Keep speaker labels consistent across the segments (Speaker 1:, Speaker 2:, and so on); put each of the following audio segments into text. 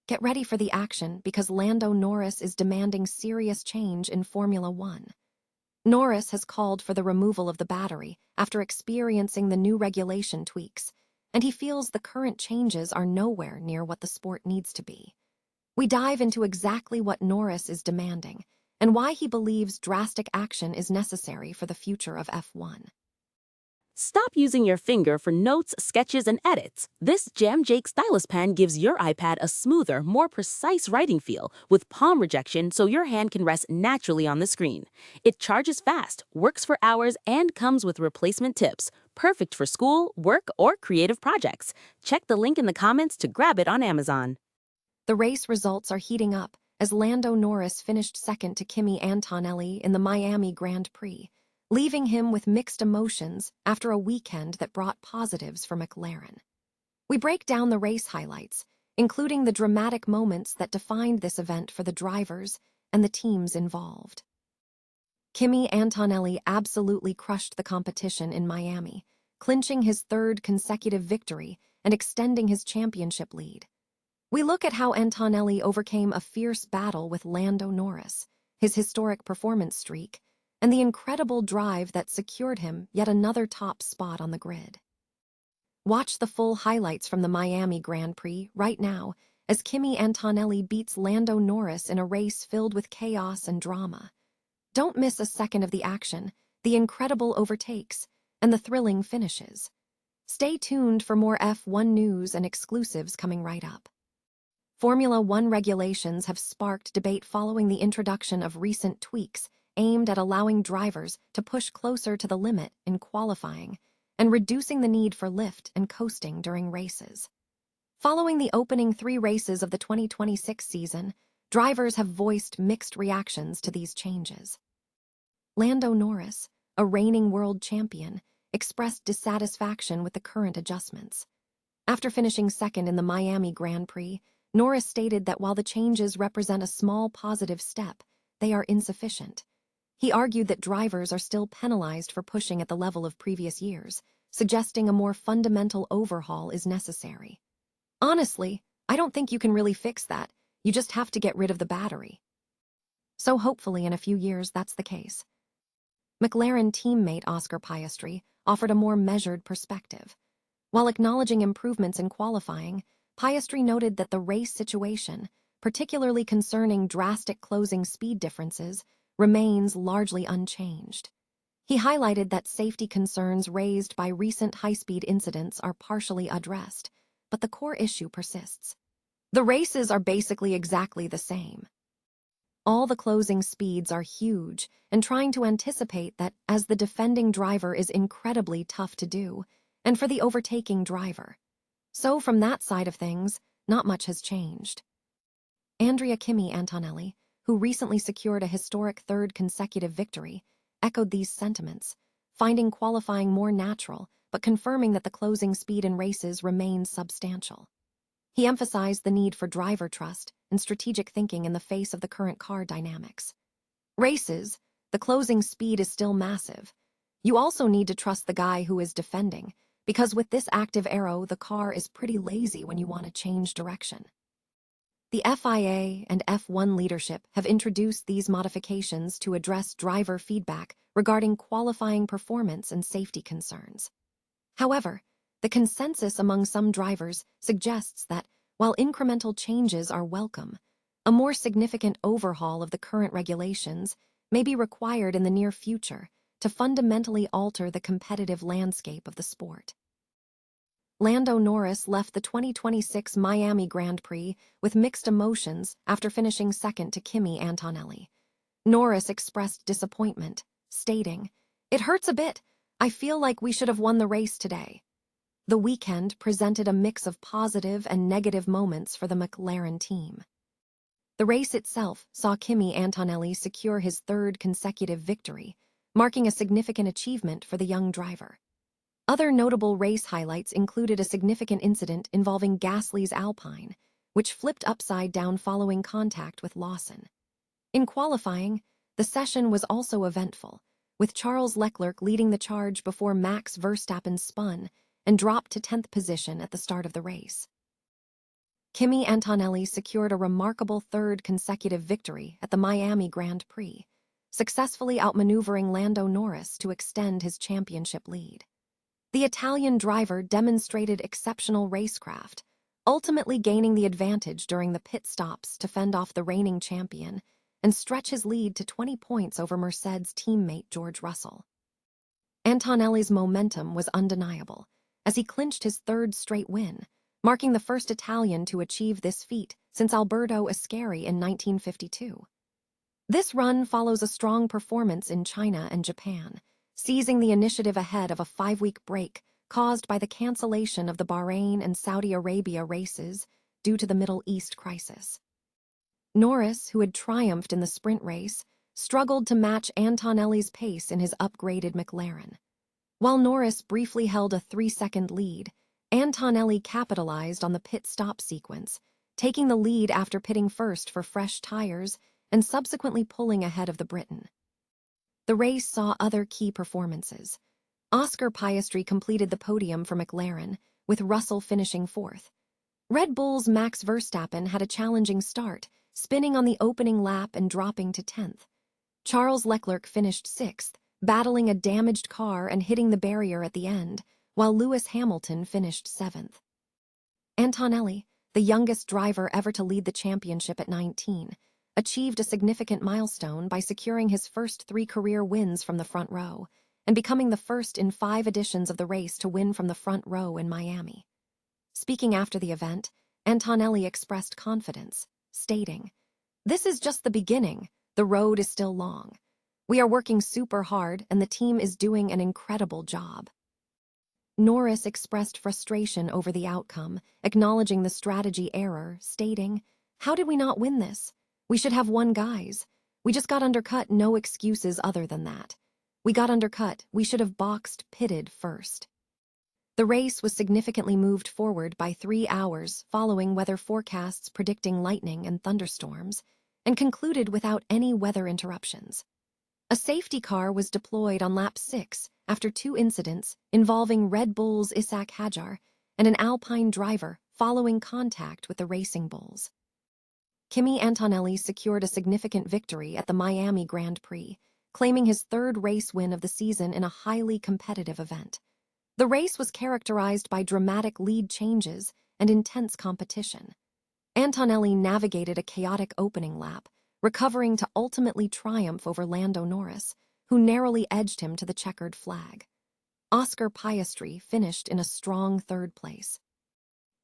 Speaker 1: Get ready for the action because Lando Norris is demanding serious change in Formula One. Norris has called for the removal of the battery after experiencing the new regulation tweaks, and he feels the current changes are nowhere near what the sport needs to be. We dive into exactly what Norris is demanding and why he believes drastic action is necessary for the future of F1.
Speaker 2: Stop using your finger for notes, sketches, and edits. This Jam Jake stylus pen gives your iPad a smoother, more precise writing feel with palm rejection so your hand can rest naturally on the screen. It charges fast, works for hours, and comes with replacement tips. Perfect for school, work, or creative projects. Check the link in the comments to grab it on Amazon.
Speaker 1: The race results are heating up as Lando Norris finished second to Kimi Antonelli in the Miami Grand Prix, leaving him with mixed emotions after a weekend that brought positives for McLaren. We break down the race highlights, including the dramatic moments that defined this event for the drivers and the teams involved. Kimi Antonelli absolutely crushed the competition in Miami, clinching his third consecutive victory and extending his championship lead. We look at how Antonelli overcame a fierce battle with Lando Norris, his historic performance streak, and the incredible drive that secured him yet another top spot on the grid. Watch the full highlights from the Miami Grand Prix right now as Kimi Antonelli beats Lando Norris in a race filled with chaos and drama. Don't miss a second of the action, the incredible overtakes, and the thrilling finishes. Stay tuned for more F1 news and exclusives coming right up. Formula One regulations have sparked debate following the introduction of recent tweaks aimed at allowing drivers to push closer to the limit in qualifying and reducing the need for lift and coasting during races. Following the opening 3 races of the 2026 season, drivers have voiced mixed reactions to these changes. Lando Norris, a reigning world champion, expressed dissatisfaction with the current adjustments. After finishing second in the Miami Grand Prix, Norris stated that while the changes represent a small positive step, they are insufficient. He argued that drivers are still penalized for pushing at the level of previous years, suggesting a more fundamental overhaul is necessary. Honestly, I don't think you can really fix that. You just have to get rid of the battery. So hopefully in a few years that's the case. McLaren teammate Oscar Piastri offered a more measured perspective. While acknowledging improvements in qualifying, Piastri noted that the race situation, particularly concerning drastic closing speed differences, remains largely unchanged. He highlighted that safety concerns raised by recent high-speed incidents are partially addressed, but the core issue persists. The races are basically exactly the same. All the closing speeds are huge, and trying to anticipate that as the defending driver is incredibly tough to do, and for the overtaking driver. So from that side of things, not much has changed. Kimi Antonelli, who recently secured a historic third consecutive victory, echoed these sentiments, finding qualifying more natural but confirming that the closing speed in races remains substantial. He emphasized the need for driver trust and strategic thinking in the face of the current car dynamics. Races, the closing speed is still massive. You also need to trust the guy who is defending, because with this active arrow, the car is pretty lazy when you want to change direction. The FIA and F1 leadership have introduced these modifications to address driver feedback regarding qualifying performance and safety concerns. However, the consensus among some drivers suggests that, while incremental changes are welcome, a more significant overhaul of the current regulations may be required in the near future to fundamentally alter the competitive landscape of the sport. Lando Norris left the 2026 Miami Grand Prix with mixed emotions after finishing second to Kimi Antonelli. Norris expressed disappointment, stating, "It hurts a bit. I feel like we should have won the race today." The weekend presented a mix of positive and negative moments for the McLaren team. The race itself saw Kimi Antonelli secure his third consecutive victory, marking a significant achievement for the young driver. Other notable race highlights included a significant incident involving Gasly's Alpine, which flipped upside down following contact with Lawson. In qualifying, the session was also eventful, with Charles Leclerc leading the charge before Max Verstappen spun and dropped to 10th position at the start of the race. Kimi Antonelli secured a remarkable third consecutive victory at the Miami Grand Prix, successfully outmaneuvering Lando Norris to extend his championship lead. The Italian driver demonstrated exceptional racecraft, ultimately gaining the advantage during the pit stops to fend off the reigning champion and stretch his lead to 20 points over Mercedes teammate George Russell. Antonelli's momentum was undeniable, as he clinched his third straight win, marking the first Italian to achieve this feat since Alberto Ascari in 1952. This run follows a strong performance in China and Japan, seizing the initiative ahead of a 5-week break caused by the cancellation of the Bahrain and Saudi Arabia races due to the Middle East crisis. Norris, who had triumphed in the sprint race, struggled to match Antonelli's pace in his upgraded McLaren. While Norris briefly held a 3-second lead, Antonelli capitalized on the pit stop sequence, taking the lead after pitting first for fresh tires and subsequently pulling ahead of the Briton. The race saw other key performances. Oscar Piastri completed the podium for McLaren, with Russell finishing fourth. Red Bull's Max Verstappen had a challenging start, spinning on the opening lap and dropping to 10th. Charles Leclerc finished sixth, battling a damaged car and hitting the barrier at the end, while Lewis Hamilton finished seventh. Antonelli, the youngest driver ever to lead the championship at 19, achieved a significant milestone by securing his first 3 career wins from the front row and becoming the first in 5 editions of the race to win from the front row in Miami. Speaking after the event, Antonelli expressed confidence, stating, "This is just the beginning. The road is still long. We are working super hard and the team is doing an incredible job." Norris expressed frustration over the outcome, acknowledging the strategy error, stating, "How did we not win this? We should have won, guys. We just got undercut, no excuses other than that. We got undercut, we should have boxed, pitted first." The race was significantly moved forward by 3 hours following weather forecasts predicting lightning and thunderstorms, and concluded without any weather interruptions. A safety car was deployed on lap 6 after 2 incidents involving Red Bull's Ishaq Hadjar and an Alpine driver following contact with the Racing Bulls. Kimi Antonelli secured a significant victory at the Miami Grand Prix, claiming his 3rd race win of the season in a highly competitive event. The race was characterized by dramatic lead changes and intense competition. Antonelli navigated a chaotic opening lap, recovering to ultimately triumph over Lando Norris, who narrowly edged him to the checkered flag. Oscar Piastri finished in a strong 3rd place.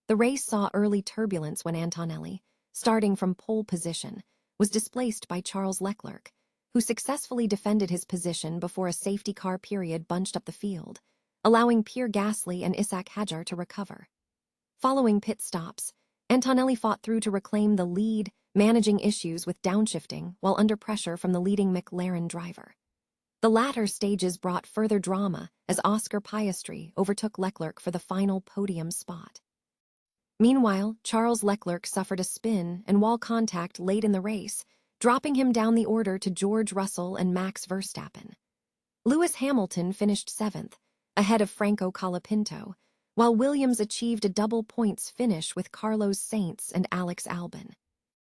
Speaker 1: The race saw early turbulence when Antonelli, starting from pole position, was displaced by Charles Leclerc, who successfully defended his position before a safety car period bunched up the field, allowing Pierre Gasly and Ishaq Hadjar to recover. Following pit stops, Antonelli fought through to reclaim the lead, managing issues with downshifting while under pressure from the leading McLaren driver. The latter stages brought further drama as Oscar Piastri overtook Leclerc for the final podium spot. Meanwhile, Charles Leclerc suffered a spin and wall contact late in the race, dropping him down the order to George Russell and Max Verstappen. Lewis Hamilton finished 7th, ahead of Franco Colapinto, while Williams achieved a double points finish with Carlos Sainz and Alex Albon.